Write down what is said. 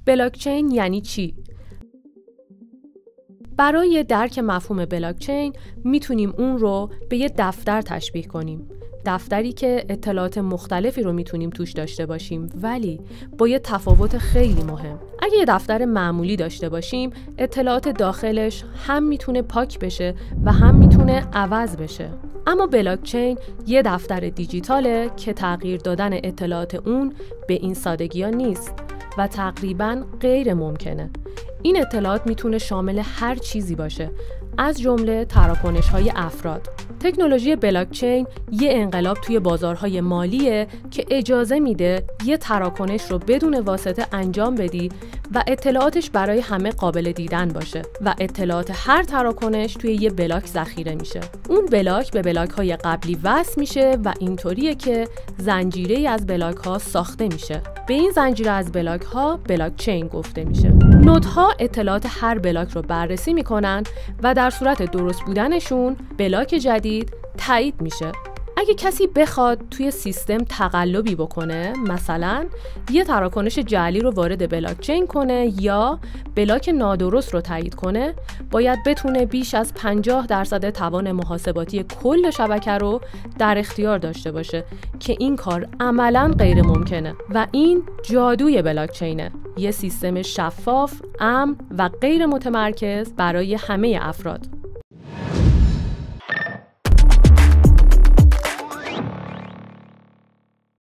بلاکچین یعنی چی؟ برای درک مفهوم بلاکچین میتونیم اون رو به یه دفتر تشبیه کنیم. دفتری که اطلاعات مختلفی رو میتونیم توش داشته باشیم، ولی با یه تفاوت خیلی مهم. اگه یه دفتر معمولی داشته باشیم، اطلاعات داخلش هم میتونه پاک بشه و هم میتونه عوض بشه. اما بلاکچین یه دفتر دیجیتاله که تغییر دادن اطلاعات اون به این سادگی ها نیست و تقریباً غیر ممکنه. این اطلاعات میتونه شامل هر چیزی باشه، از جمله تراکنش‌های افراد. تکنولوژی بلاکچین یه انقلاب توی بازارهای مالیه که اجازه میده یه تراکنش رو بدون واسطه انجام بدی و اطلاعاتش برای همه قابل دیدن باشه و اطلاعات هر تراکنش توی یه بلاک ذخیره میشه. اون بلاک به بلاک‌های قبلی وصل میشه و اینطوریه که زنجیره‌ای از بلاک‌ها ساخته میشه. به این زنجیره از بلاک‌ها بلاکچین گفته میشه. نودها اطلاعات هر بلاک رو بررسی میکنن و در صورت درست بودنشون بلاک جدید تایید میشه. اگه کسی بخواد توی سیستم تقلبی بکنه، مثلا یه تراکنش جعلی رو وارد بلاکچین کنه یا بلاک نادرست رو تایید کنه، باید بتونه بیش از 50% توان محاسباتی کل شبکه رو در اختیار داشته باشه که این کار عملاً غیر ممکنه و این جادوی بلاکچینه. یه سیستم شفاف، امن و غیر متمرکز برای همه افراد.